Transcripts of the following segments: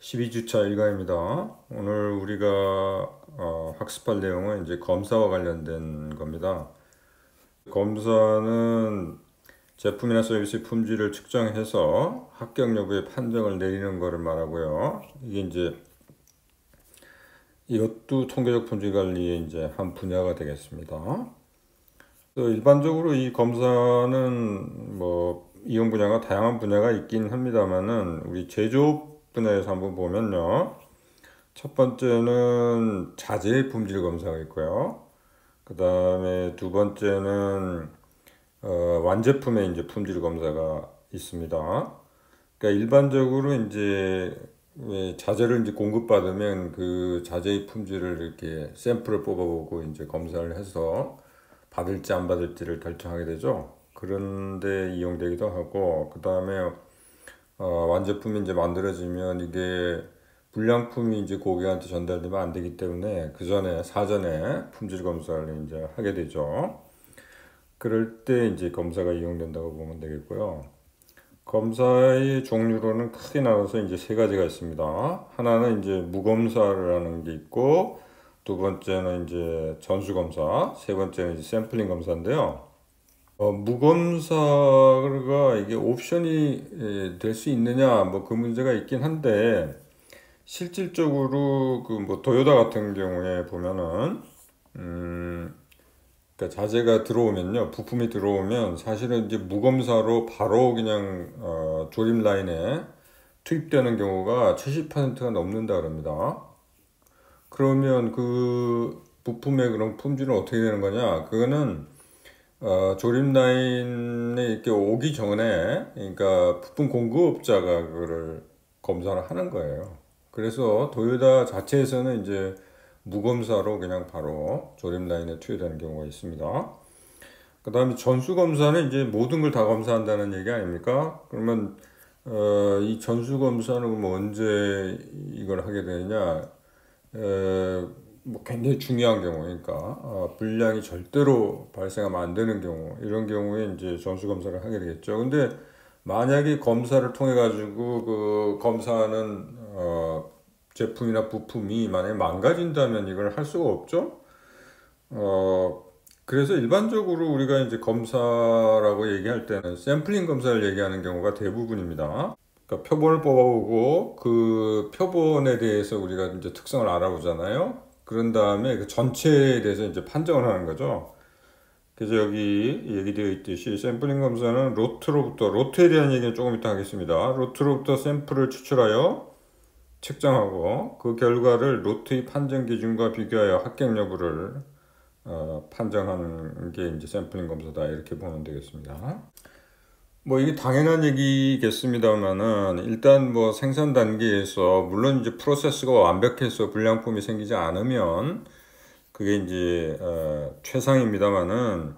12주차 일과입니다. 오늘 우리가 학습할 내용은 이제 검사와 관련된 겁니다. 검사는 제품이나 서비스 품질을 측정해서 합격 여부의 판정을 내리는 것을 말하고요. 이게 이제 이것도 통계적 품질 관리의 이제 한 분야가 되겠습니다. 또 일반적으로 이 검사는 뭐 이용 분야가 다양한 분야가 있긴 합니다만은 우리 제조업 분야에서 한번 보면요. 첫 번째는 자재 품질 검사가 있고요. 그 다음에 두 번째는 완제품의 이제 품질 검사가 있습니다. 그러니까 일반적으로 이제 왜 자재를 이제 공급받으면 그 자재의 품질을 이렇게 샘플을 뽑아보고 이제 검사를 해서 받을지 안 받을지를 결정하게 되죠. 그런데 이용되기도 하고, 그 다음에 완제품이 이제 만들어지면 이게 불량품이 이제 고객한테 전달되면 안 되기 때문에 그 전에 사전에 품질 검사를 이제 하게 되죠. 그럴 때 이제 검사가 이용된다고 보면 되겠고요. 검사의 종류로는 크게 나눠서 이제 세 가지가 있습니다. 하나는 이제 무검사를 하는 게 있고, 두 번째는 이제 전수검사, 세 번째는 이제 샘플링 검사인데요. 무검사가 이게 옵션이 될 수 있느냐, 뭐 그 문제가 있긴 한데, 실질적으로 그 뭐 도요타 같은 경우에 보면은, 그러니까 자재가 들어오면요, 부품이 들어오면 사실은 이제 무검사로 바로 그냥 조립 라인에 투입되는 경우가 70%가 넘는다 그럽니다. 그러면 그 부품의 그런 품질은 어떻게 되는 거냐? 그거는 조립 라인에 이렇게 오기 전에, 그러니까 부품 공급업자가 그거를 검사를 하는 거예요. 그래서 도요타 자체에서는 이제 무검사로 그냥 바로 조립 라인에 투여되는 경우가 있습니다. 그 다음에 전수 검사는 이제 모든 걸 다 검사한다는 얘기 아닙니까? 그러면 이 전수 검사는 뭐 언제 이걸 하게 되느냐? 뭐 굉장히 중요한 경우, 그러니까 불량이 절대로 발생하면 안 되는 경우, 이런 경우에 이제 전수 검사를 하게 되겠죠. 근데 만약에 검사를 통해 가지고 그 검사하는 제품이나 부품이 만약에 망가진다면 이걸 할 수가 없죠. 그래서 일반적으로 우리가 이제 검사라고 얘기할 때는 샘플링 검사를 얘기하는 경우가 대부분입니다. 그러니까 표본을 뽑아보고 그 표본에 대해서 우리가 이제 특성을 알아보잖아요. 그런 다음에 그 전체에 대해서 이제 판정을 하는 거죠. 그래서 여기 얘기되어 있듯이 샘플링 검사는 로트에 대한 얘기는 조금 이따 하겠습니다. 로트로부터 샘플을 추출하여 측정하고 그 결과를 로트의 판정 기준과 비교하여 합격 여부를 판정하는 게 이제 샘플링 검사다, 이렇게 보면 되겠습니다. 뭐 이게 당연한 얘기겠습니다만은 일단 뭐 생산 단계에서 물론 이제 프로세스가 완벽해서 불량품이 생기지 않으면 그게 이제 최상입니다만은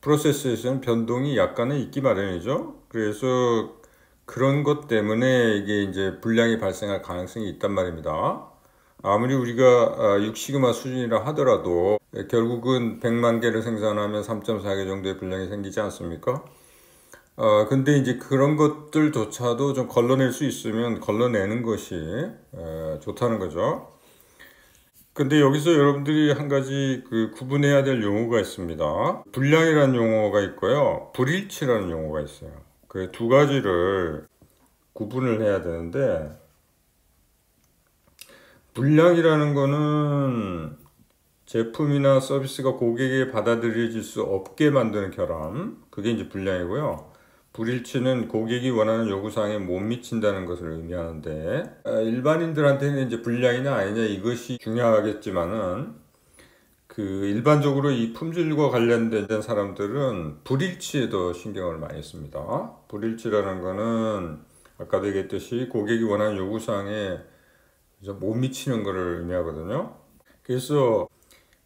프로세스에서는 변동이 약간은 있기 마련이죠. 그래서 그런 것 때문에 이게 이제 불량이 발생할 가능성이 있단 말입니다. 아무리 우리가 6시그마 수준이라 하더라도 결국은 100만 개를 생산하면 3.4개 정도의 불량이 생기지 않습니까? 근데 이제 그런 것들조차도 좀 걸러낼 수 있으면 걸러내는 것이 좋다는 거죠. 근데 여기서 여러분들이 한 가지 그 구분해야 될 용어가 있습니다. 불량이라는 용어가 있고요, 불일치라는 용어가 있어요. 그 두 가지를 구분을 해야 되는데, 불량이라는 거는 제품이나 서비스가 고객에게 받아들여질 수 없게 만드는 결함, 그게 이제 불량이고요. 불일치는 고객이 원하는 요구사항에 못 미친다는 것을 의미하는데, 일반인들한테는 이제 불량이냐 아니냐 이것이 중요하겠지만은, 그 일반적으로 이 품질과 관련된 사람들은 불일치에 더 신경을 많이 씁니다. 불일치라는 거는 아까도 얘기했듯이 고객이 원하는 요구사항에 못 미치는 것을 의미하거든요. 그래서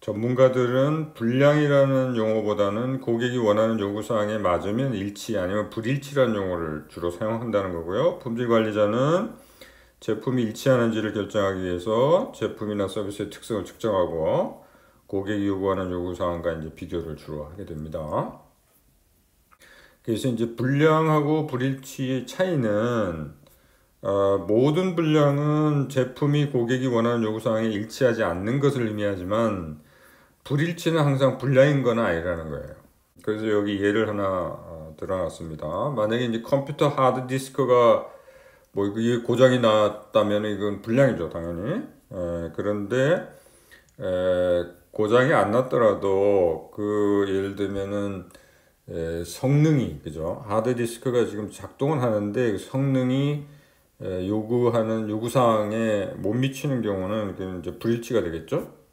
전문가들은 불량이라는 용어보다는 고객이 원하는 요구사항에 맞으면 일치, 아니면 불일치라는 용어를 주로 사용한다는 거고요. 품질관리자는 제품이 일치하는지를 결정하기 위해서 제품이나 서비스의 특성을 측정하고 고객이 요구하는 요구사항과 이제 비교를 주로 하게 됩니다. 그래서 이제 불량하고 불일치의 차이는 모든 분량은 제품이 고객이 원하는 요구사항에 일치하지 않는 것을 의미하지만 불일치는 항상 불량인 건 아니라는 거예요. 그래서 여기 예를 하나 들어놨습니다. 만약에 이제 컴퓨터 하드디스크가 뭐 이게 고장이 났다면 이건 불량이죠, 당연히. 그런데 고장이 안 났더라도 그 예를 들면은 성능이, 그죠? 하드디스크가 지금 작동은 하는데 그 성능이 요구하는 요구사항에 못 미치는 경우는 그 이제 불일치가 되겠죠?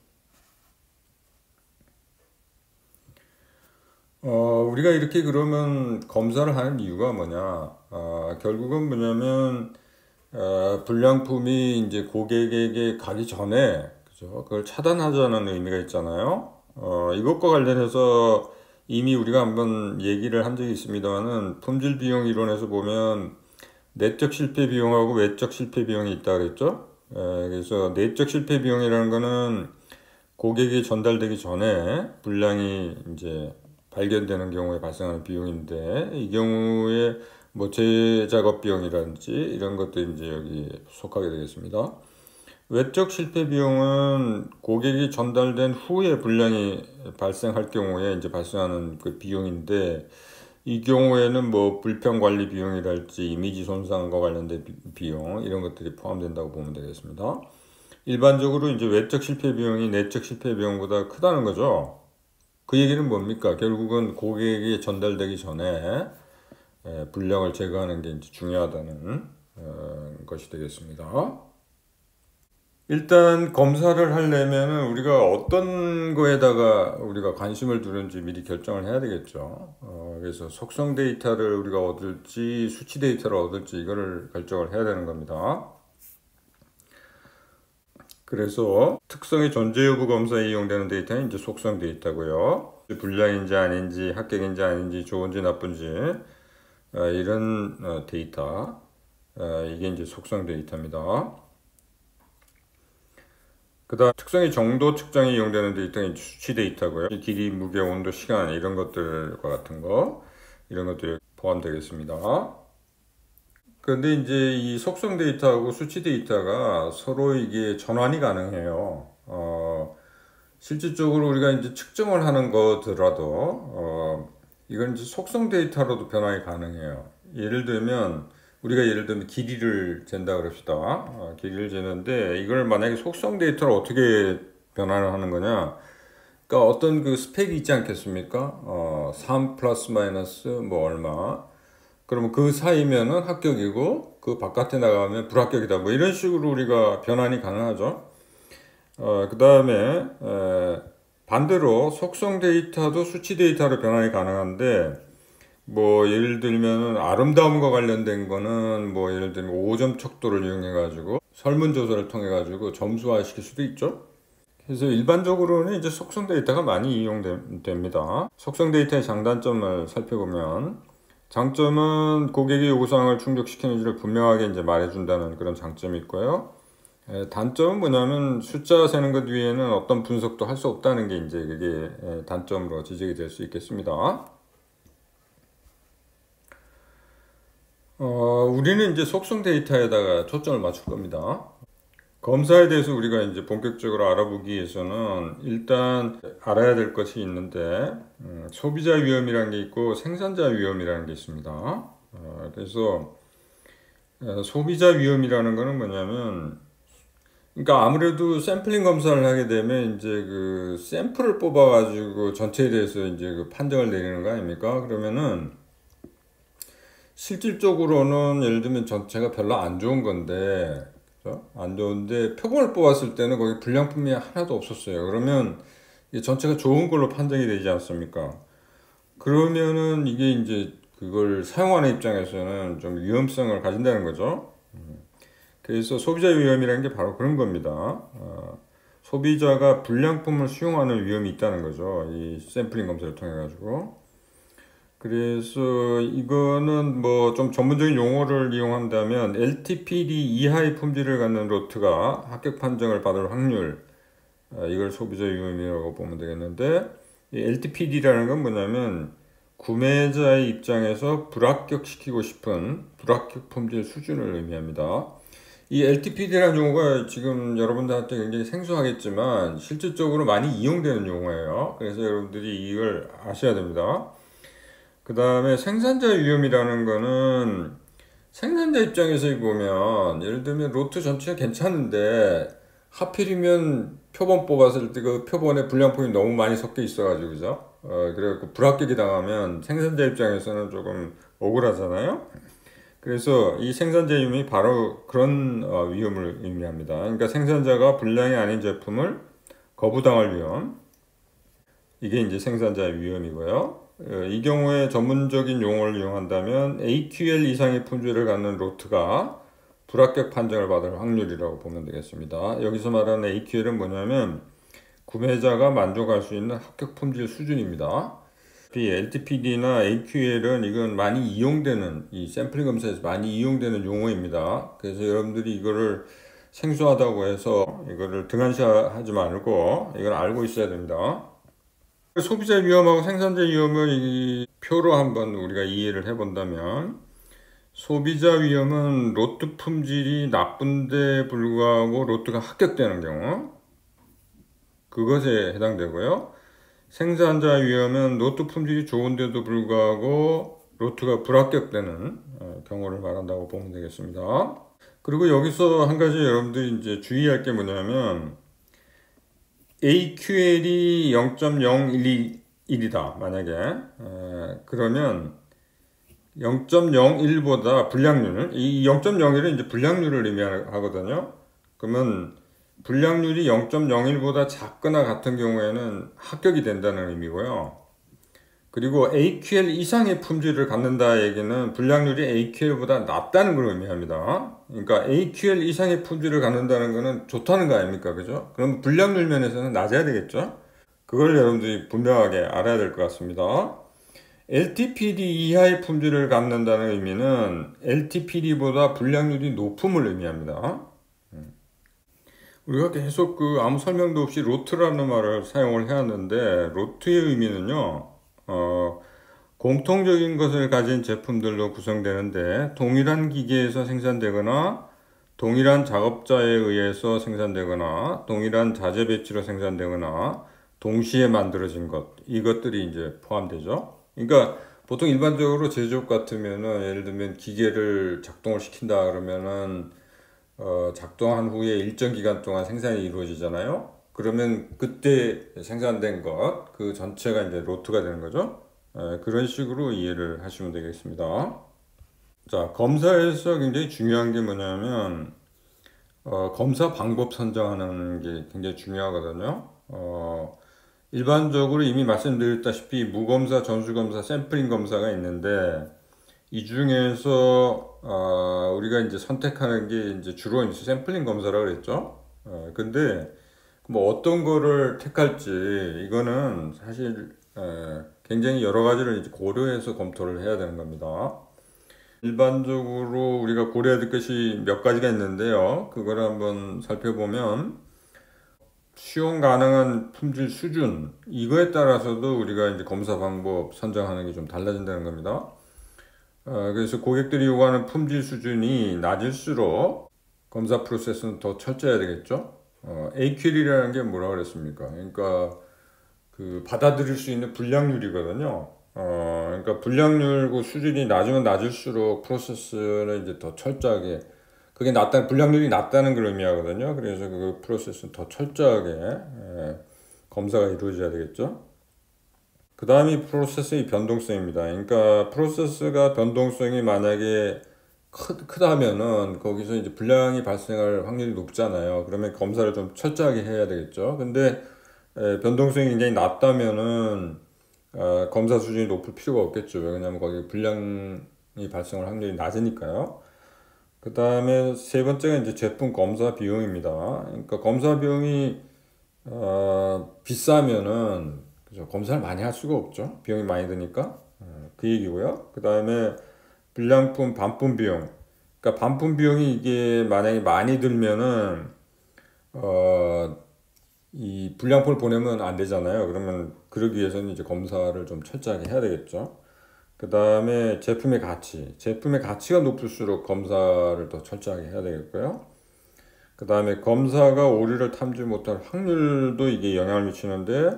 우리가 이렇게 그러면 검사를 하는 이유가 뭐냐? 결국은 뭐냐면, 불량품이 이제 고객에게 가기 전에, 그죠? 그걸 차단하자는 의미가 있잖아요. 이것과 관련해서 이미 우리가 한번 얘기를 한 적이 있습니다만은, 품질 비용 이론에서 보면, 내적 실패 비용하고 외적 실패 비용이 있다 그랬죠? 그래서 내적 실패 비용이라는 거는 고객이 전달되기 전에 불량이 이제 발견되는 경우에 발생하는 비용인데, 이 경우에 뭐 재작업 비용이라든지 이런 것도 이제 여기 속하게 되겠습니다. 외적 실패 비용은 고객이 전달된 후에 불량이 발생할 경우에 이제 발생하는 그 비용인데, 이 경우에는 뭐 불편 관리 비용이랄지 이미지 손상과 관련된 비용 이런 것들이 포함된다고 보면 되겠습니다. 일반적으로 이제 외적 실패 비용이 내적 실패 비용보다 크다는 거죠. 그 얘기는 뭡니까? 결국은 고객에게 전달되기 전에 불량을 제거하는 게 이제 중요하다는 것이 되겠습니다. 일단 검사를 하려면 우리가 어떤 거에다가 우리가 관심을 두는지 미리 결정을 해야 되겠죠. 그래서 속성 데이터를 우리가 얻을지 수치 데이터를 얻을지 이거를 결정을 해야 되는 겁니다. 그래서 특성의 존재 여부 검사에 이용되는 데이터는 이제 속성 데이터고요. 불량인지 아닌지, 합격인지 아닌지, 좋은지 나쁜지 이런 데이터, 이게 이제 속성 데이터입니다. 그 다음 특성의 정도 측정에 이용되는 데이터는 수치 데이터고요. 길이, 무게, 온도, 시간 이런 것들과 같은 거 이런 것들이 포함되겠습니다. 그런데 이제 이 속성 데이터하고 수치 데이터가 서로 이게 전환이 가능해요. 실질적으로 우리가 이제 측정을 하는 거더라도 이건 이제 속성 데이터로도 변환이 가능해요. 예를 들면 길이를 잰다 그럽시다. 길이를 재는데 이걸 만약에 속성 데이터를 어떻게 변환을 하는 거냐? 그러니까 어떤 그 스펙이 있지 않겠습니까? 3 플러스 마이너스 뭐 얼마. 그러면 그 사이면은 합격이고 그 바깥에 나가면 불합격이다. 뭐 이런 식으로 우리가 변환이 가능하죠. 그 다음에 반대로 속성 데이터도 수치 데이터로 변환이 가능한데 뭐 예를 들면은 아름다움과 관련된 거는 뭐 예를 들면 5점 척도를 이용해 가지고 설문조사를 통해 가지고 점수화 시킬 수도 있죠. 그래서 일반적으로는 이제 속성 데이터가 많이 이용됩니다. 속성 데이터의 장단점을 살펴보면 장점은 고객의 요구사항을 충족시키는지를 분명하게 이제 말해준다는 그런 장점이 있고요. 단점은 뭐냐면 숫자 세는 것 위에는 어떤 분석도 할 수 없다는 게 이제 그게 단점으로 지적이 될 수 있겠습니다. 우리는 이제 속성 데이터에다가 초점을 맞출 겁니다. 검사에 대해서 우리가 이제 본격적으로 알아보기 위해서는 일단 알아야 될 것이 있는데, 소비자 위험이라는 게 있고 생산자 위험이라는 게 있습니다. 그래서 소비자 위험이라는 거는 뭐냐면, 그러니까 아무래도 샘플링 검사를 하게 되면 이제 그 샘플을 뽑아가지고 전체에 대해서 이제 그 판정을 내리는 거 아닙니까? 그러면은 실질적으로는 예를 들면 전체가 별로 안 좋은 건데, 그죠? 안 좋은데 표본을 뽑았을 때는 거기 불량품이 하나도 없었어요. 그러면 이게 전체가 좋은 걸로 판정이 되지 않습니까? 그러면은 이게 이제 그걸 사용하는 입장에서는 좀 위험성을 가진다는 거죠. 그래서 소비자 위험이라는 게 바로 그런 겁니다. 소비자가 불량품을 수용하는 위험이 있다는 거죠. 이 샘플링 검사를 통해 가지고. 그래서 이거는 뭐 좀 전문적인 용어를 이용한다면 LTPD 이하의 품질을 갖는 로트가 합격 판정을 받을 확률, 이걸 소비자 위험이라고 보면 되겠는데, 이 LTPD라는 건 뭐냐면 구매자의 입장에서 불합격시키고 싶은 불합격 품질 수준을 의미합니다. 이 LTPD라는 용어가 지금 여러분들한테 굉장히 생소하겠지만 실질적으로 많이 이용되는 용어예요. 그래서 여러분들이 이걸 아셔야 됩니다. 그 다음에 생산자 위험이라는 거는 생산자 입장에서 보면 예를 들면 로트 전체가 괜찮은데 하필이면 표본 뽑았을 때 그 표본에 불량품이 너무 많이 섞여 있어가지고 그죠? 그래갖고 불합격이 당하면 생산자 입장에서는 조금 억울하잖아요. 그래서 이 생산자 위험이 바로 그런 위험을 의미합니다. 그러니까 생산자가 불량이 아닌 제품을 거부당할 위험. 이게 이제 생산자 위험이고요. 이 경우에 전문적인 용어를 이용한다면 AQL 이상의 품질을 갖는 로트가 불합격 판정을 받을 확률이라고 보면 되겠습니다. 여기서 말하는 AQL은 뭐냐면 구매자가 만족할 수 있는 합격 품질 수준입니다. LTPD나 AQL은 이건 많이 이용되는 이 샘플링 검사에서 많이 이용되는 용어입니다. 그래서 여러분들이 이거를 생소하다고 해서 이거를 등한시하지 말고 이걸 알고 있어야 됩니다. 소비자 위험하고 생산자 위험을 이 표로 한번 우리가 이해를 해본다면 소비자 위험은 로트 품질이 나쁜데 불구하고 로트가 합격되는 경우 그것에 해당되고요. 생산자 위험은 로트 품질이 좋은데도 불구하고 로트가 불합격되는 경우를 말한다고 보면 되겠습니다. 그리고 여기서 한 가지 여러분들이 이제 주의할 게 뭐냐면 AQL이 0.011이다 만약에 그러면 0.01보다 불량률 이 0.01은 이제 불량률을 의미하거든요. 그러면 불량률이 0.01보다 작거나 같은 경우에는 합격이 된다는 의미고요. 그리고 AQL 이상의 품질을 갖는다 얘기는 불량률이 AQL보다 낮다는 걸 의미합니다. 그러니까 AQL 이상의 품질을 갖는다는 것은 좋다는 거 아닙니까? 그죠? 그럼 불량률 면에서는 낮아야 되겠죠? 그걸 여러분들이 분명하게 알아야 될 것 같습니다. LTPD 이하의 품질을 갖는다는 의미는 LTPD보다 불량률이 높음을 의미합니다. 우리가 계속 아무 설명도 없이 로트라는 말을 사용을 해왔는데 로트의 의미는요. 공통적인 것을 가진 제품들로 구성되는데 동일한 기계에서 생산되거나 동일한 작업자에 의해서 생산되거나 동일한 자재 배치로 생산되거나 동시에 만들어진 것 이것들이 이제 포함되죠. 그러니까 보통 일반적으로 제조업 같으면은 예를 들면 기계를 작동을 시킨다 그러면은 작동한 후에 일정 기간 동안 생산이 이루어지잖아요. 그러면 그때 생산된 것 그 전체가 이제 로트가 되는 거죠. 그런 식으로 이해를 하시면 되겠습니다. 자, 검사에서 굉장히 중요한 게 뭐냐면 검사 방법 선정하는 게 굉장히 중요하거든요. 일반적으로 이미 말씀드렸다시피 무검사, 전수검사, 샘플링 검사가 있는데 이 중에서 우리가 이제 선택하는 게 이제 주로 이제 샘플링 검사라고 그랬죠. 근데 뭐 어떤 거를 택할지 이거는 사실 굉장히 여러 가지를 이제 고려해서 검토를 해야 되는 겁니다. 일반적으로 우리가 고려해야 될 것이 몇 가지가 있는데요. 그거를 한번 살펴보면 수용 가능한 품질 수준 이거에 따라서도 우리가 이제 검사 방법 선정하는 게 좀 달라진다는 겁니다. 그래서 고객들이 요구하는 품질 수준이 낮을수록 검사 프로세스는 더 철저해야 되겠죠. AQL이라는 게 뭐라 그랬습니까? 그러니까 그 받아들일 수 있는 불량률이거든요. 그러니까 불량률 수준이 낮으면 낮을수록 프로세스는 이제 더 철저하게 그게 불량률이 낮다는 걸 의미하거든요. 그래서 그 프로세스는 더 철저하게 검사가 이루어져야 되겠죠. 그 다음이 프로세스의 변동성입니다. 그러니까 프로세스가 변동성이 만약에 크다면은 거기서 이제 불량이 발생할 확률이 높잖아요. 그러면 검사를 좀 철저하게 해야 되겠죠. 근데 변동성이 굉장히 낮다면은 검사 수준이 높을 필요가 없겠죠. 왜냐하면 거기 불량이 발생할 확률이 낮으니까요. 그 다음에 세 번째가 이제 제품 검사 비용입니다. 그러니까 검사 비용이 비싸면은 그죠? 검사를 많이 할 수가 없죠. 비용이 많이 드니까 그 얘기고요. 그 다음에 불량품 반품 비용. 그러니까 반품 비용이 이게 만약에 많이 들면은 이 불량품을 보내면 안 되잖아요. 그러면 그러기 위해서는 이제 검사를 좀 철저하게 해야 되겠죠. 그 다음에 제품의 가치. 제품의 가치가 높을수록 검사를 더 철저하게 해야 되겠고요. 그 다음에 검사가 오류를 탐지 못할 확률도 이게 영향을 미치는데,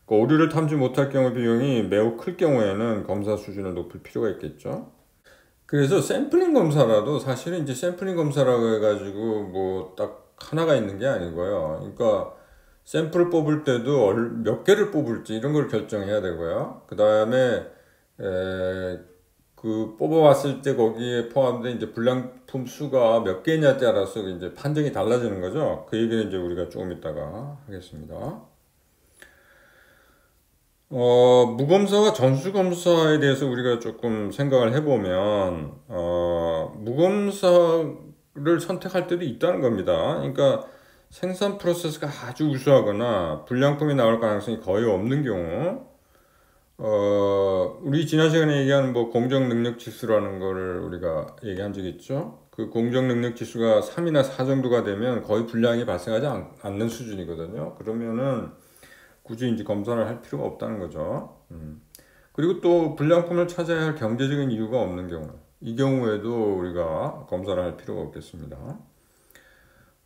그 오류를 탐지 못할 경우 비용이 매우 클 경우에는 검사 수준을 높일 필요가 있겠죠. 그래서 샘플링 검사라도 사실은 이제 샘플링 검사라고 해가지고 뭐 딱 하나가 있는 게 아니고요. 그러니까 샘플을 뽑을 때도 몇 개를 뽑을지 이런 걸 결정해야 되고요. 그 다음에 그 뽑아왔을 때 거기에 포함된 이제 불량품 수가 몇 개냐에 따라서 이제 판정이 달라지는 거죠. 그 얘기는 이제 우리가 조금 이따가 하겠습니다. 무검사와 전수검사에 대해서 우리가 조금 생각을 해보면, 무검사를 선택할 때도 있다는 겁니다. 그러니까 생산 프로세스가 아주 우수하거나 불량품이 나올 가능성이 거의 없는 경우, 우리 지난 시간에 얘기한 뭐 공정 능력 지수라는 거를 우리가 얘기한 적이 있죠. 그 공정 능력 지수가 3이나 4 정도가 되면 거의 불량이 발생하지 않는 수준이거든요. 그러면은 굳이 이제 검사를 할 필요가 없다는 거죠. 그리고 또 불량품을 찾아야 할 경제적인 이유가 없는 경우, 이 경우에도 우리가 검사를 할 필요가 없겠습니다.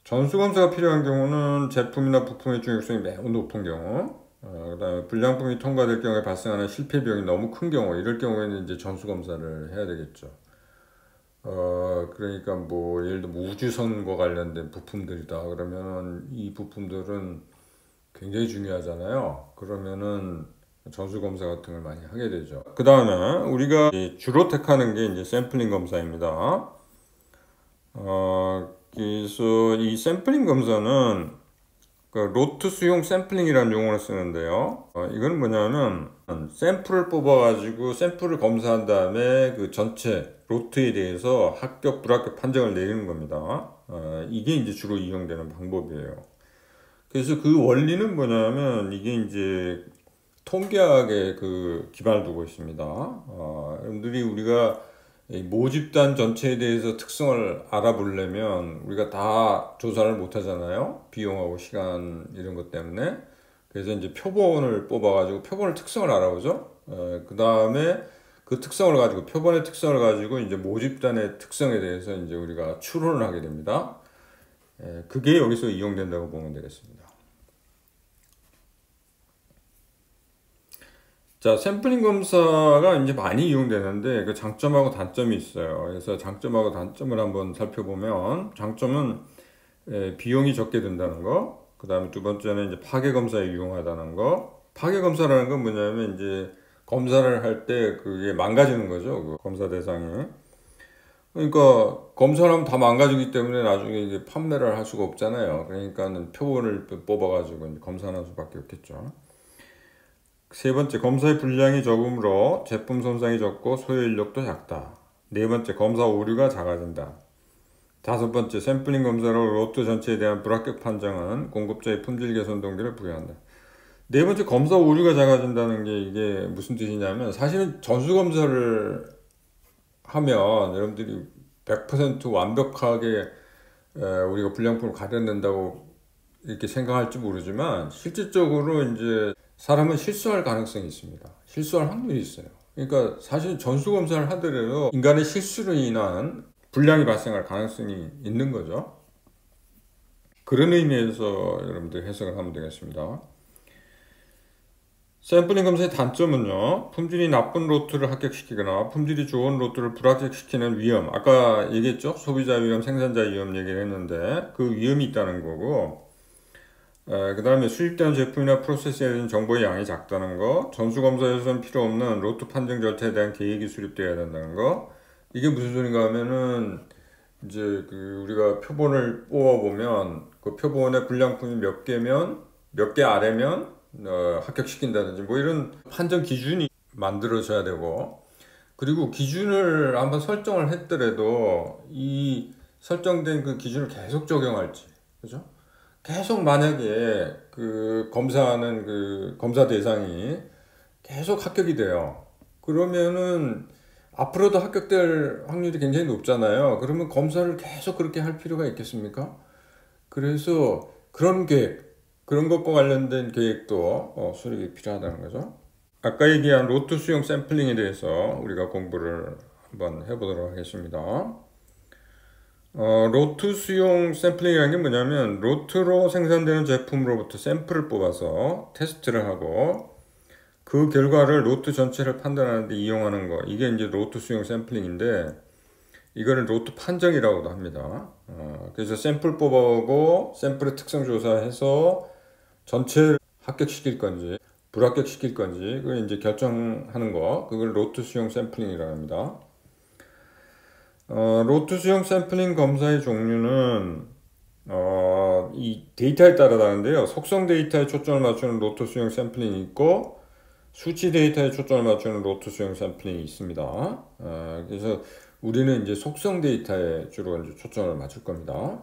전수검사가 필요한 경우는 제품이나 부품의 중요성이 매우 높은 경우, 그 다음에 불량품이 통과될 경우에 발생하는 실패 비용이 너무 큰 경우, 이럴 경우에는 이제 전수검사를 해야 되겠죠. 그러니까 뭐 예를 들어 우주선과 관련된 부품들이다 그러면 이 부품들은 굉장히 중요하잖아요. 그러면은 전수검사 같은 걸 많이 하게 되죠. 그 다음에 우리가 주로 택하는 게 이제 샘플링 검사입니다. 그래서 이 샘플링 검사는 그 로트 수용 샘플링이라는 용어를 쓰는데요. 이건 뭐냐면 샘플을 뽑아가지고 샘플을 검사한 다음에 그 전체 로트에 대해서 합격, 불합격 판정을 내리는 겁니다. 이게 이제 주로 이용되는 방법이에요. 그래서 그 원리는 뭐냐면 이게 이제 통계학에 그 기반을 두고 있습니다. 여러분들이 우리가 이 모집단 전체에 대해서 특성을 알아보려면 우리가 다 조사를 못 하잖아요. 비용하고 시간 이런 것 때문에. 그래서 이제 표본을 뽑아가지고 표본의 특성을 알아보죠. 그 다음에 그 특성을 가지고 표본의 특성을 가지고 이제 모집단의 특성에 대해서 이제 우리가 추론을 하게 됩니다. 그게 여기서 이용된다고 보면 되겠습니다. 자, 샘플링 검사가 이제 많이 이용되는데 그 장점하고 단점이 있어요. 그래서 장점하고 단점을 한번 살펴보면 장점은 비용이 적게 든다는 거. 그 다음에 두 번째는 이제 파괴 검사에 유용하다는 거. 파괴 검사라는 건 뭐냐면 이제 검사를 할 때 그게 망가지는 거죠. 그 검사 대상이. 그러니까 검사를 하면 다 망가지기 때문에 나중에 이제 판매를 할 수가 없잖아요. 그러니까는 표본을 뽑아가지고 이제 검사하는 수밖에 없겠죠. 세 번째, 검사의 분량이 적으므로 제품 손상이 적고 소요 인력도 작다. 네 번째, 검사 오류가 작아진다. 다섯 번째, 샘플링 검사로 로트 전체에 대한 불합격 판정은 공급자의 품질 개선 동기를 부여한다. 네 번째, 검사 오류가 작아진다는 게 이게 무슨 뜻이냐면 사실은 전수 검사를 하면 여러분들이 100% 완벽하게 우리가 불량품을 가려낸다고 이렇게 생각할지 모르지만 실질적으로 이제 사람은 실수할 가능성이 있습니다. 실수할 확률이 있어요. 그러니까 사실 전수검사를 하더라도 인간의 실수로 인한 불량이 발생할 가능성이 있는 거죠. 그런 의미에서 여러분들 해석을 하면 되겠습니다. 샘플링 검사의 단점은요, 품질이 나쁜 로트를 합격시키거나 품질이 좋은 로트를 불합격시키는 위험. 아까 얘기했죠? 소비자 위험, 생산자 위험 얘기를 했는데 그 위험이 있다는 거고, 그 다음에 수입되는 제품이나 프로세스에 대한 정보의 양이 작다는 거, 전수검사에서는 필요 없는 로트 판정 절차에 대한 계획이 수립되어야 된다는 거. 이게 무슨 소린가 하면은 이제 그 우리가 표본을 뽑아보면 그 표본의 불량품이 몇 개면 몇 개 아래면 합격시킨다든지 뭐 이런 판정 기준이 만들어져야 되고, 그리고 기준을 한번 설정을 했더라도 이 설정된 그 기준을 계속 적용할지, 그죠? 계속 만약에 그 검사하는 그 검사 대상이 계속 합격이 돼요. 그러면은 앞으로도 합격될 확률이 굉장히 높잖아요. 그러면 검사를 계속 그렇게 할 필요가 있겠습니까? 그래서 그런 계획, 그런 것과 관련된 계획도 수립이 필요하다는 거죠. 아까 얘기한 로트 수용 샘플링에 대해서 우리가 공부를 한번 해보도록 하겠습니다. 로트 수용 샘플링이라는 게 뭐냐면 로트로 생산되는 제품으로부터 샘플을 뽑아서 테스트를 하고 그 결과를 로트 전체를 판단하는 데 이용하는 거, 이게 이제 로트 수용 샘플링인데 이거를 로트 판정이라고도 합니다. 그래서 샘플 뽑아오고 샘플의 특성 조사해서 전체를 합격시킬 건지 불합격시킬 건지 그걸 이제 결정하는 거, 그걸 로트 수용 샘플링이라고 합니다. 로트 수용 샘플링 검사의 종류는 이 데이터에 따라 다른데요. 속성 데이터에 초점을 맞추는 로트 수용 샘플링이 있고 수치 데이터에 초점을 맞추는 로트 수용 샘플링이 있습니다. 그래서 우리는 이제 속성 데이터에 주로 이제 초점을 맞출 겁니다.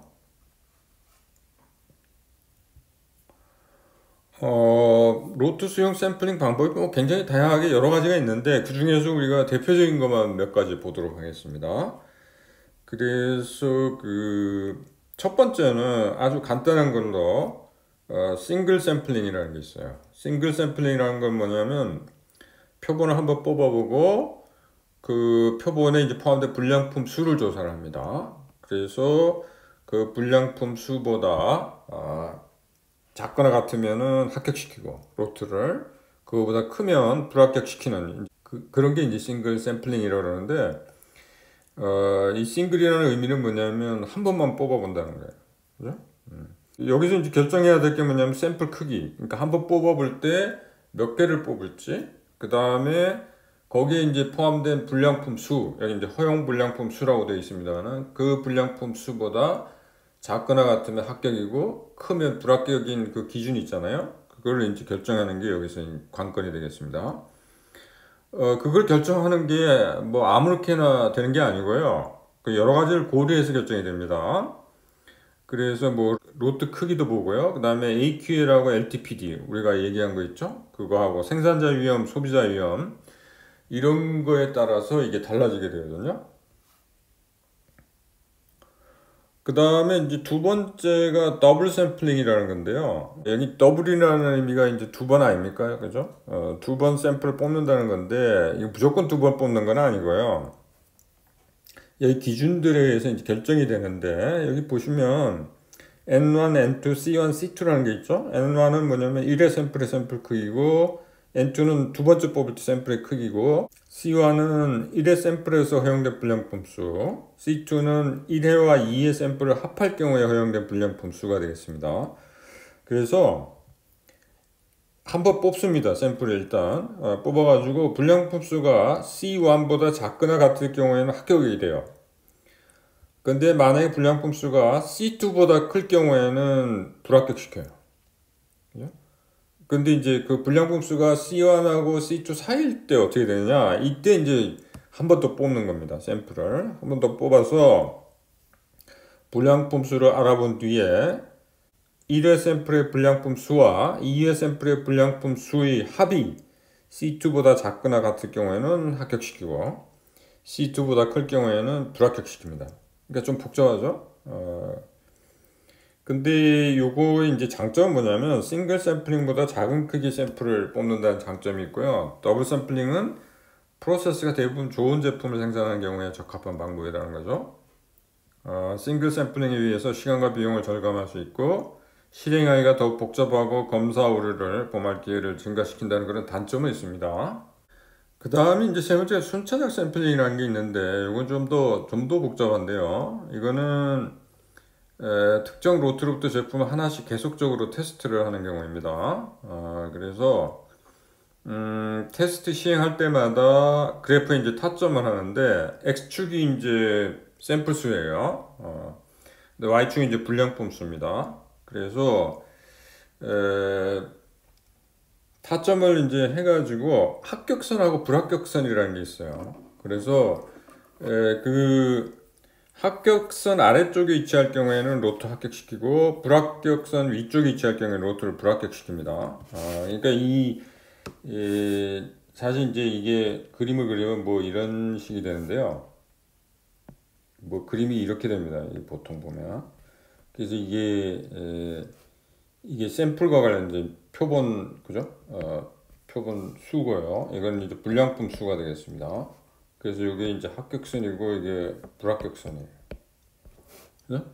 로트 수용 샘플링 방법이 뭐 굉장히 다양하게 여러 가지가 있는데 그 중에서 우리가 대표적인 것만 몇 가지 보도록 하겠습니다. 그래서 그 첫 번째는 아주 간단한 걸로 싱글 샘플링이라는 게 있어요. 싱글 샘플링이라는 건 뭐냐면 표본을 한번 뽑아보고 그 표본에 이제 포함된 불량품 수를 조사를 합니다. 그래서 그 불량품 수보다 작거나 같으면은 합격시키고 로트를 그거보다 크면 불합격시키는 그런 게 이제 싱글 샘플링이라고 그러는데 이 싱글이라는 의미는 뭐냐면 한 번만 뽑아본다는 거예요. 그죠? 여기서 이제 결정해야 될 게 뭐냐면 샘플 크기. 그러니까 한 번 뽑아볼 때 몇 개를 뽑을지, 그 다음에 거기에 이제 포함된 불량품 수, 여기 이제 허용 불량품 수라고 되어 있습니다만 그 불량품 수보다 작거나 같으면 합격이고 크면 불합격인 그 기준이 있잖아요. 그걸 이제 결정하는 게 여기서 관건이 되겠습니다. 그걸 결정하는 게 뭐 아무렇게나 되는 게 아니고요. 그 여러 가지를 고려해서 결정이 됩니다. 그래서 뭐 로트 크기도 보고요. 그 다음에 AQL하고 LTPD 우리가 얘기한 거 있죠? 그거하고 생산자 위험, 소비자 위험 이런 거에 따라서 이게 달라지게 되거든요. 그 다음에 이제 두 번째가 더블 샘플링이라는 건데요. 여기 더블이라는 의미가 이제 두 번 아닙니까? 그죠? 두 번 샘플을 뽑는다는 건데, 이거 무조건 두 번 뽑는 건 아니고요. 여기 기준들에 의해서 이제 결정이 되는데, 여기 보시면 N1, N2, C1, C2라는 게 있죠? N1은 뭐냐면 1회 샘플의 샘플 크기고, N2는 두 번째 뽑을 때 샘플의 크기고, C1은 1회 샘플에서 허용된 불량품 수, C2는 1회와 2회 샘플을 합할 경우에 허용된 불량품 수가 되겠습니다. 그래서 한번 뽑습니다. 샘플을 일단 뽑아가지고 불량품 수가 C1보다 작거나 같을 경우에는 합격이 돼요. 근데 만약에 불량품 수가 C2보다 클 경우에는 불합격시켜요. 근데 이제 그 불량품 수가 C1하고 C2 사이일 때 어떻게 되느냐? 이때 이제 한 번 더 뽑는 겁니다. 샘플을 한 번 더 뽑아서 불량품 수를 알아본 뒤에 1회 샘플의 불량품 수와 2회 샘플의 불량품 수의 합이 C2보다 작거나 같을 경우에는 합격시키고 C2보다 클 경우에는 불합격시킵니다. 그러니까 좀 복잡하죠? 근데 요거의 이제 장점은 뭐냐면 싱글 샘플링보다 작은 크기 샘플을 뽑는다는 장점이 있고요. 더블 샘플링은 프로세스가 대부분 좋은 제품을 생산하는 경우에 적합한 방법이라는 거죠. 싱글 샘플링에 의해서 시간과 비용을 절감할 수 있고 실행하기가 더욱 복잡하고 검사 오류를 범할 기회를 증가시킨다는 그런 단점은 있습니다. 그 다음에 이제 세 번째 순차적 샘플링이라는 게 있는데 이건 좀 더 복잡한데요. 이거는 특정 로트로부터 제품을 하나씩 계속적으로 테스트를 하는 경우입니다. 그래서 테스트 시행할 때마다 그래프에 이제 타점을 하는데 X축이 이제 샘플 수예요. 근데 Y축이 이제 불량품 수입니다. 그래서 타점을 이제 해가지고 합격선하고 불합격선이라는 게 있어요. 그래서 그 합격선 아래쪽에 위치할 경우에는 로트 합격시키고 불합격선 위쪽에 위치할 경우에는 로트를 불합격시킵니다. 그러니까 사실 이제 이게 그림을 그리면 뭐 이런 식이 되는데요. 뭐 그림이 이렇게 됩니다. 보통 보면. 그래서 이게 샘플과 관련된 표본, 그죠? 표본 수고요. 이건 이제 불량품 수가 되겠습니다. 그래서 이게 이제 합격선이고 이게 불합격선이에요. 그죠?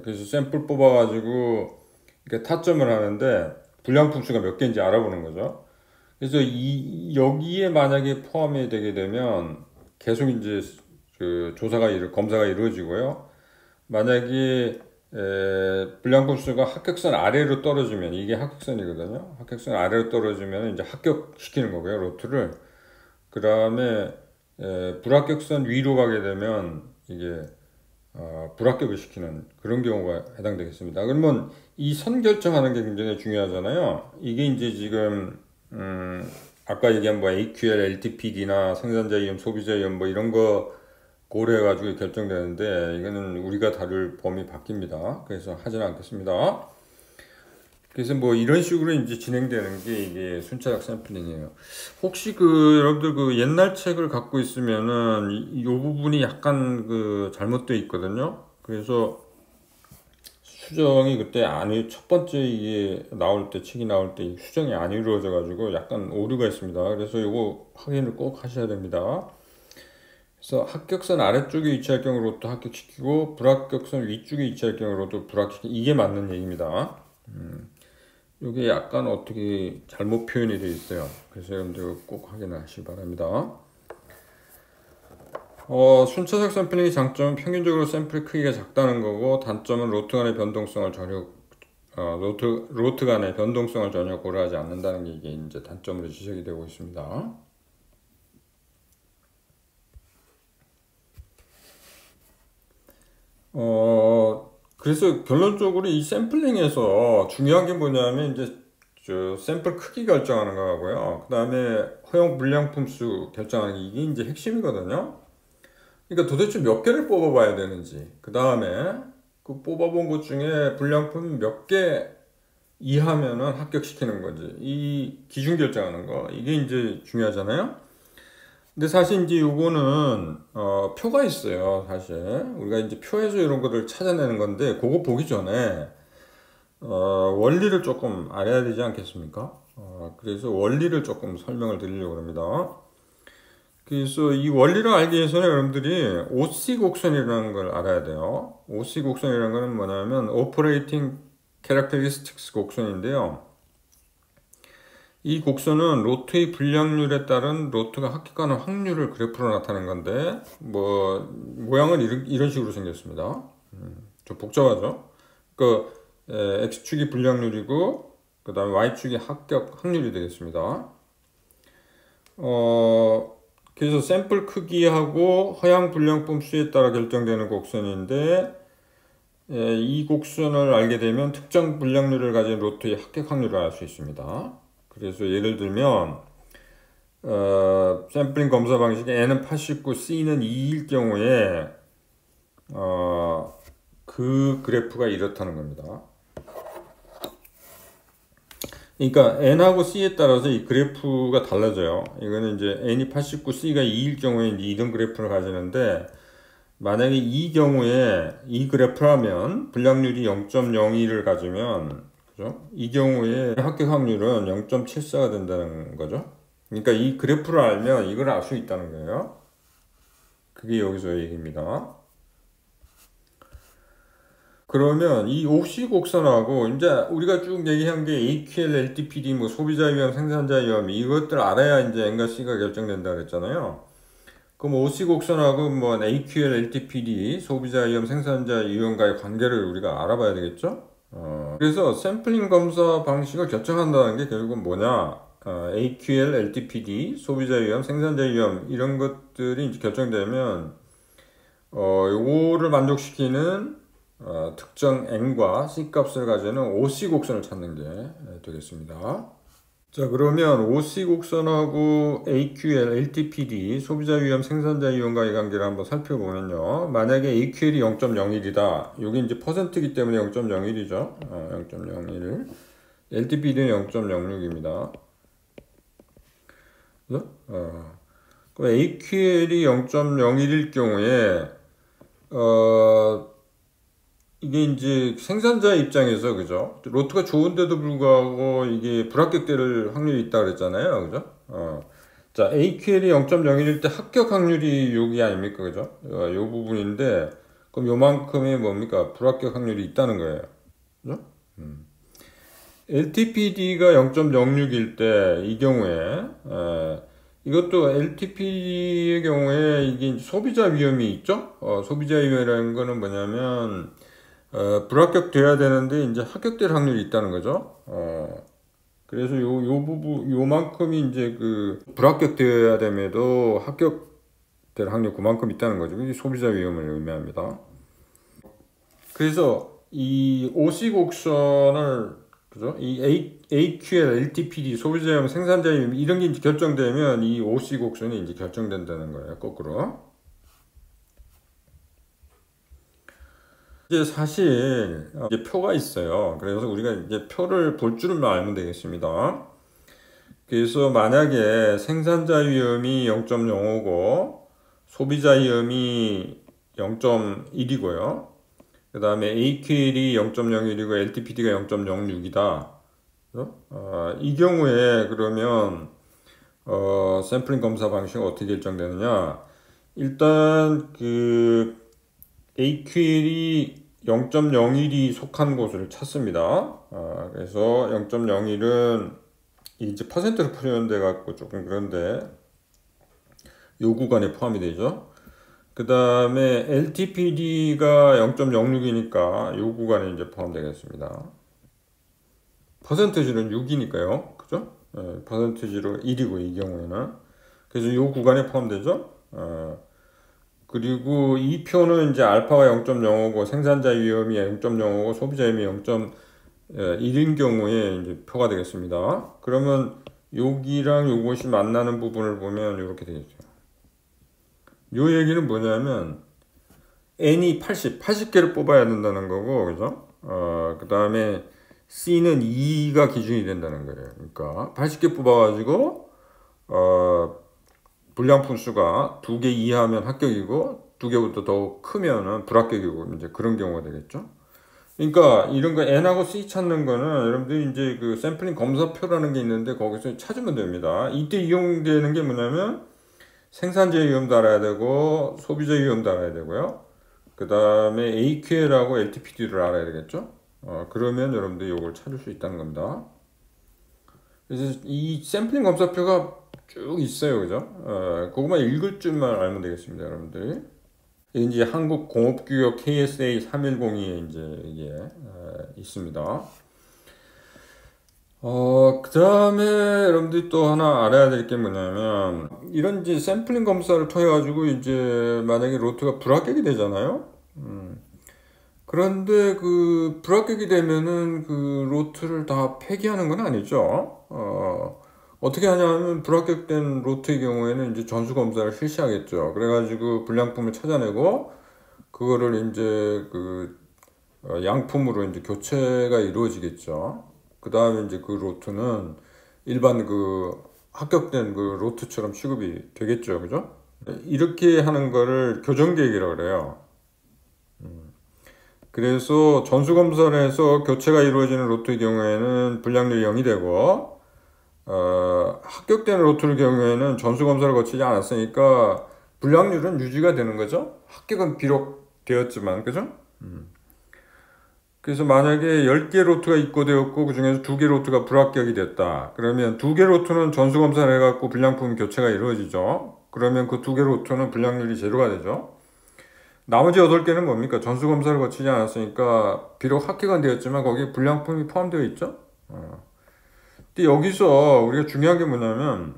그래서 샘플 뽑아가지고 이렇게 타점을 하는데 불량품 수가 몇 개인지 알아보는 거죠. 그래서 여기에 만약에 포함이 되게 되면 계속 이제 그 검사가 이루어지고요. 만약에 불량품 수가 합격선 아래로 떨어지면 이게 합격선이거든요. 합격선 아래로 떨어지면 이제 합격시키는 거고요. 로트를. 그 다음에 불합격선 위로 가게 되면 이게 불합격을 시키는 그런 경우가 해당되겠습니다. 그러면 이 선 결정하는 게 굉장히 중요하잖아요. 이게 이제 지금 아까 얘기한 뭐 AQL, LTPD나 생산자 위험, 소비자 위험 뭐 이런 거 고려해가지고 결정되는데 이거는 우리가 다룰 범위 바뀝니다. 그래서 하지는 않겠습니다. 그래서 뭐 이런 식으로 이제 진행되는 게 이게 순차적 샘플링이에요. 혹시 여러분들 옛날 책을 갖고 있으면은 이 부분이 약간 잘못되어 있거든요. 그래서 수정이 그때 첫 번째 이게 책이 나올 때 수정이 안 이루어져 가지고 약간 오류가 있습니다. 그래서 이거 확인을 꼭 하셔야 됩니다. 그래서 합격선 아래쪽에 위치할 경우로도 합격시키고 불합격선 위쪽에 위치할 경우로도 불합격시키고 이게 맞는 얘기입니다. 이게 약간 어떻게 잘못 표현이 되어 있어요. 그래서 여러분들 꼭 확인하시기 바랍니다. 순차적 샘플링의 장점은 평균적으로 샘플의 크기가 작다는 거고, 단점은 로트 간의 변동성을 전혀 고려하지 않는다는 게 이게 이제 단점으로 지적이 되고 있습니다. 그래서 결론적으로 이 샘플링에서 중요한 게 뭐냐면 이제 샘플 크기 결정하는 거고요. 그 다음에 허용 불량품 수 결정하는 게 이게 이제 핵심이거든요. 그러니까 도대체 몇 개를 뽑아봐야 되는지, 그 다음에 그 뽑아본 것 중에 불량품 몇 개 이하면은 합격시키는 거지. 이 기준 결정하는 거 이게 이제 중요하잖아요. 근데 사실 이제 요거는 표가 있어요. 사실 우리가 이제 표에서 이런 거를 찾아내는 건데 그거 보기 전에 원리를 조금 알아야 되지 않겠습니까? 그래서 원리를 조금 설명을 드리려고 합니다. 그래서 이 원리를 알기 위해서는 여러분들이 OC 곡선이라는 걸 알아야 돼요. OC 곡선이라는 거는 뭐냐면 Operating Characteristics 곡선인데요. 이 곡선은 로트의 불량률에 따른 로트가 합격하는 확률을 그래프로 나타낸 건데 뭐 모양은 이런 식으로 생겼습니다. 좀 복잡하죠. 그 X축이 불량률이고 그 다음에 Y축이 합격 확률이 되겠습니다. 그래서 샘플 크기하고 허용 불량품 수에 따라 결정되는 곡선인데 이 곡선을 알게 되면 특정 불량률을 가진 로트의 합격 확률을 알 수 있습니다. 그래서 예를 들면 샘플링 검사 방식에 N은 89, C는 2일 경우에 그 그래프가 이렇다는 겁니다. 그러니까 N하고 C에 따라서 이 그래프가 달라져요. 이거는 이제 N이 89, C가 2일 경우에 이런 그래프를 가지는데 만약에 이 경우에 이 그래프라면 불량률이 0.01을 가지면 그죠? 이 경우에 합격 확률은 0.74가 된다는 거죠. 그러니까 이 그래프를 알면 이걸 알 수 있다는 거예요. 그게 여기서 얘기입니다. 그러면 이 OC 곡선하고 이제 우리가 쭉 얘기한 게 AQL, LTPD, 뭐 소비자 위험, 생산자 위험 이것들 알아야 이제 N과 C가 결정된다 그랬잖아요. 그럼 OC 곡선하고 뭐 AQL, LTPD, 소비자 위험, 생산자 위험과의 관계를 우리가 알아봐야 되겠죠? 그래서 샘플링 검사 방식을 결정한다는 게 결국은 뭐냐? AQL, LTPD, 소비자 위험, 생산자 위험 이런 것들이 이제 결정되면 요거를 만족시키는 특정 N과 C 값을 가지는 OC 곡선을 찾는 게 되겠습니다. 자, 그러면 OC 곡선하고 AQL, LTPD, 소비자 위험, 생산자 위험과의 관계를 한번 살펴보면요. 만약에 AQL이 0.01이다. 여기 이제 퍼센트이기 때문에 0.01이죠. 0.01. LTPD는 0.06입니다. 그럼 AQL이 0.01일 경우에 이게 이제 생산자 입장에서 그죠? 로트가 좋은데도 불구하고 이게 불합격될 확률이 있다 그랬잖아요. 그죠? 자, AQL이 0.01일 때 합격 확률이 여기 아닙니까? 그죠? 요 부분인데 그럼 요만큼의 뭡니까? 불합격 확률이 있다는 거예요. 그죠? LTPD가 0.06일 때 이 경우에 이것도 LTP의 경우에 이게 소비자 위험이 있죠? 소비자 위험이라는 거는 뭐냐면 불합격돼야 되는데 이제 합격될 확률이 있다는 거죠. 그래서 요 부분 요만큼이 이제 그 불합격되어야 됨에도 합격될 확률 그만큼 있다는 거죠. 이게 소비자 위험을 의미합니다. 그래서 이 OC 곡선을 그죠? 이 AQL, LTPD, 소비자 위험, 생산자 위험 이런 게 이제 결정되면 이 OC 곡선이 이제 결정된다는 거예요. 거꾸로. 이제 사실 이제 표가 있어요. 그래서 우리가 이제 표를 볼 줄만 알면 되겠습니다. 그래서 만약에 생산자 위험이 0.05고 소비자 위험이 0.1이고요. 그 다음에 AQL이 0.01이고 LTPD가 0.06이다. 이 경우에 그러면 샘플링 검사 방식은 어떻게 결정되느냐? 일단 그 AQL이 0.01이 속한 곳을 찾습니다. 그래서 0.01은 이제 퍼센트로 표현돼 갖고 조금 그런데 요 구간에 포함이 되죠. 그 다음에 LTPD가 0.06이니까 요 구간에 이제 포함되겠습니다. 퍼센트지는 6이니까요. 그죠? 퍼센트지로 1이고 이 경우에는. 그래서 요 구간에 포함되죠. 그리고 이 표는 이제 알파가 0.05고 생산자 위험이 0.05고 소비자 위험이 0.1인 경우에 이제 표가 되겠습니다. 그러면 여기랑 요것이 만나는 부분을 보면 이렇게 되겠죠. 요 얘기는 뭐냐면 N이 80개를 뽑아야 된다는 거고, 그죠? 그 다음에 C는 2가 기준이 된다는 거예요. 그러니까 80개 뽑아가지고 불량품 수가 2개 이하면 합격이고 2개보다 더 크면은 불합격이고 이제 그런 경우가 되겠죠. 그러니까 이런 거 N하고 C 찾는 거는 여러분들이 이제 그 샘플링 검사표라는 게 있는데 거기서 찾으면 됩니다. 이때 이용되는 게 뭐냐면 생산자 위험도 알아야 되고 소비자 위험도 알아야 되고요. 그 다음에 AQL하고 LTPD를 알아야 되겠죠. 그러면 여러분들이 이걸 찾을 수 있다는 겁니다. 그래서 이 샘플링 검사표가 쭉 있어요, 그죠? 그것만 읽을 줄만 알면 되겠습니다, 여러분들. 이제 한국공업규격 KSA 3102에 이제 이게 있습니다. 그 다음에 여러분들이 또 하나 알아야 될 게 뭐냐면, 이런 이제 샘플링 검사를 통해가지고 이제 만약에 로트가 불합격이 되잖아요? 그런데 그 불합격이 되면은 그 로트를 다 폐기하는 건 아니죠. 어떻게 하냐면 불합격된 로트의 경우에는 이제 전수 검사를 실시하겠죠. 그래가지고 불량품을 찾아내고 그거를 이제 그 양품으로 이제 교체가 이루어지겠죠. 그 다음에 이제 그 로트는 일반 그 합격된 그 로트처럼 취급이 되겠죠. 그죠? 이렇게 하는 거를 교정계획이라고 그래요. 그래서 전수검사를 해서 교체가 이루어지는 로트의 경우에는 불량률이 0이 되고 합격된 로트의 경우에는 전수검사를 거치지 않았으니까 불량률은 유지가 되는 거죠. 합격은 비록 되었지만 그죠? 그래서 만약에 10개 로트가 입고되었고 그 중에서 2개 로트가 불합격이 됐다. 그러면 2개 로트는 전수검사를 해갖고 불량품 교체가 이루어지죠. 그러면 그 2개 로트는 불량률이 제로가 되죠. 나머지 8개는 뭡니까? 전수검사를 거치지 않았으니까 비록 합격은 되었지만 거기에 불량품이 포함되어 있죠. 근데 여기서 우리가 중요한 게 뭐냐면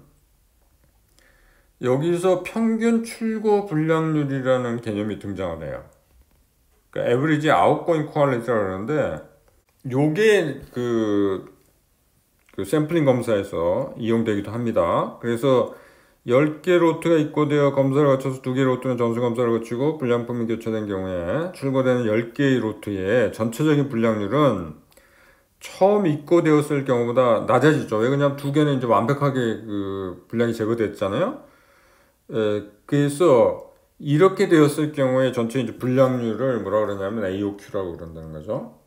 여기서 평균 출고 불량률이라는 개념이 등장을 해요. 그러니까 average outgoing quality라고 그러는데 요게 그 샘플링 검사에서 이용되기도 합니다. 그래서 10개 로트가 입고되어 검사를 거쳐서 2개 로트는 전수 검사를 거치고 불량품이 교체된 경우에 출고되는 10개의 로트의 전체적인 불량률은 처음 입고되었을 경우보다 낮아지죠. 왜 그러냐면 2개는 이제 완벽하게 그 불량이 제거됐잖아요. 그래서 이렇게 되었을 경우에 전체 이제 불량률을 뭐라 그러냐면 AOQ라고 그런다는 거죠.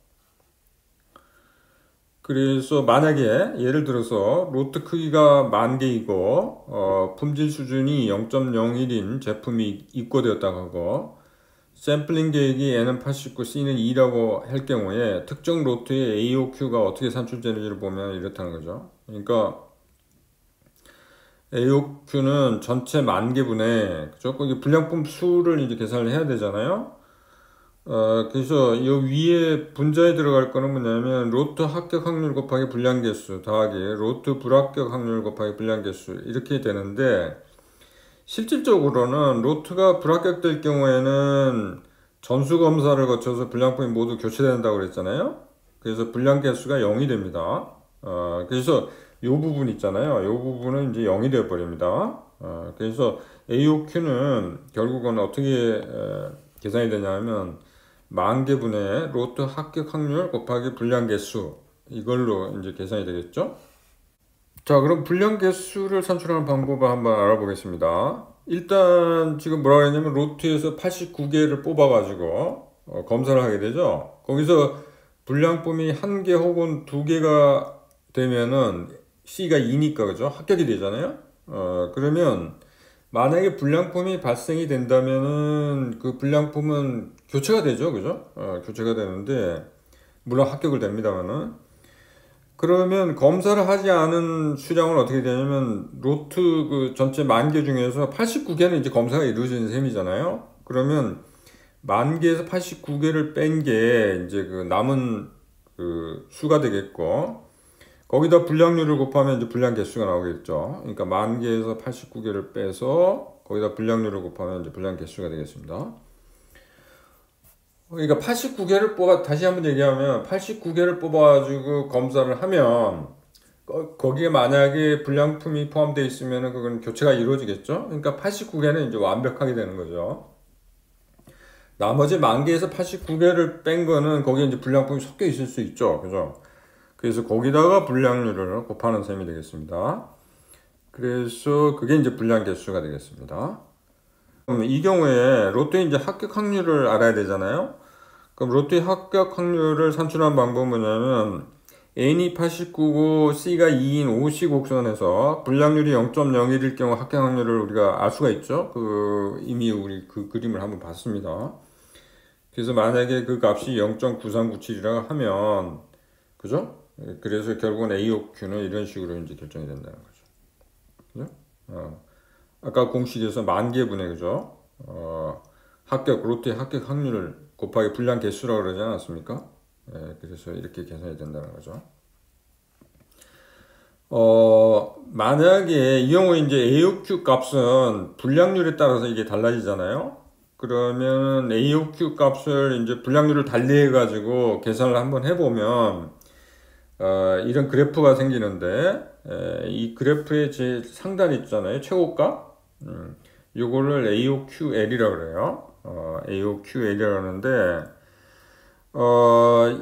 그래서 만약에 예를 들어서 로트 크기가 10,000개이고 품질 수준이 0.01인 제품이 입고되었다고 하고 샘플링 계획이 N은 89, C는 2라고 할 경우에 특정 로트의 AOQ가 어떻게 산출되는지를 보면 이렇다는 거죠. 그러니까 AOQ는 전체 10,000개분의 그죠? 거기 불량품 수를 이제 계산을 해야 되잖아요. 그래서 이 위에 분자에 들어갈 거는 뭐냐면 로트 합격 확률 곱하기 불량 개수 더하기 로트 불합격 확률 곱하기 불량 개수 이렇게 되는데 실질적으로는 로트가 불합격될 경우에는 전수 검사를 거쳐서 불량품이 모두 교체된다고 그랬잖아요. 그래서 불량 개수가 0이 됩니다. 그래서 이 부분 있잖아요. 이 부분은 이제 0이 되어 버립니다. 그래서 AOQ는 결국은 어떻게 계산이 되냐면 10,000개분의 로트 합격 확률 곱하기 불량 개수 이걸로 이제 계산이 되겠죠. 자, 그럼 불량 개수를 산출하는 방법을 한번 알아보겠습니다. 일단 지금 뭐라고 했냐면 로트에서 89개를 뽑아가지고 검사를 하게 되죠. 거기서 불량품이 1개 혹은 2개가 되면은 C가 2니까 그죠? 합격이 되잖아요. 그러면 만약에 불량품이 발생이 된다면은 그 불량품은 교체가 되죠, 그죠? 교체가 되는데 물론 합격을 됩니다만은 그러면 검사를 하지 않은 수량은 어떻게 되냐면 로트 그 전체 10,000개 중에서 89개는 이제 검사가 이루어지는 셈이잖아요. 그러면 10,000개에서 89개를 뺀 게 이제 그 남은 그 수가 되겠고 거기다 불량률을 곱하면 이제 불량 개수가 나오겠죠. 그러니까 10,000개에서 89개를 빼서 거기다 불량률을 곱하면 이제 불량 개수가 되겠습니다. 그러니까 89개를 다시 한번 얘기하면 89개를 뽑아가지고 검사를 하면 거기에 만약에 불량품이 포함되어 있으면 그건 교체가 이루어지겠죠. 그러니까 89개는 이제 완벽하게 되는 거죠. 나머지 10,000개에서 89개를 뺀 거는 거기에 이제 불량품이 섞여 있을 수 있죠. 그죠? 그래서 거기다가 불량률을 곱하는 셈이 되겠습니다. 그래서 그게 이제 불량 개수가 되겠습니다. 그럼 이 경우에 로또의 이제 합격 확률을 알아야 되잖아요. 그럼 로또의 합격 확률을 산출하는 방법은 뭐냐면 N이 89고 C가 2인 5시 곡선에서 불량률이 0.01일 경우 합격 확률을 우리가 알 수가 있죠. 이미 우리 그 그림을 한번 봤습니다. 그래서 만약에 그 값이 0.9397이라고 하면 그죠? 그래서 결국은 AOQ는 이런 식으로 이제 결정이 된다는 거죠. 그죠? 아까 공식에서 10,000개분의 그죠? 로또의 합격 확률을 곱하기 불량 개수라고 그러지 않았습니까? 그래서 이렇게 계산이 된다는 거죠. 만약에 이 경우에 이제 AOQ 값은 불량률에 따라서 이게 달라지잖아요. 그러면 AOQ 값을 이제 불량률을 달리해 가지고 계산을 한번 해보면 이런 그래프가 생기는데 이 그래프의 제 상단 있잖아요. 최고값. 이거를 AOQL이라고 그래요. AOQL이라고 하는데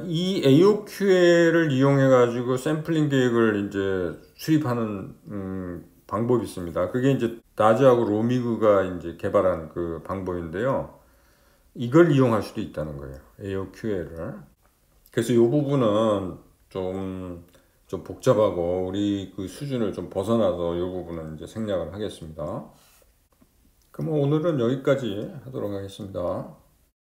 이 AOQL을 이용해 가지고 샘플링 계획을 이제 수립하는 방법이 있습니다. 그게 이제 나즈하고 로미그가 이제 개발한 그 방법인데요. 이걸 이용할 수도 있다는 거예요. AOQL을. 그래서 이 부분은 좀 복잡하고 우리 그 수준을 좀 벗어나서 이 부분은 이제 생략을 하겠습니다. 그럼 오늘은 여기까지 하도록 하겠습니다.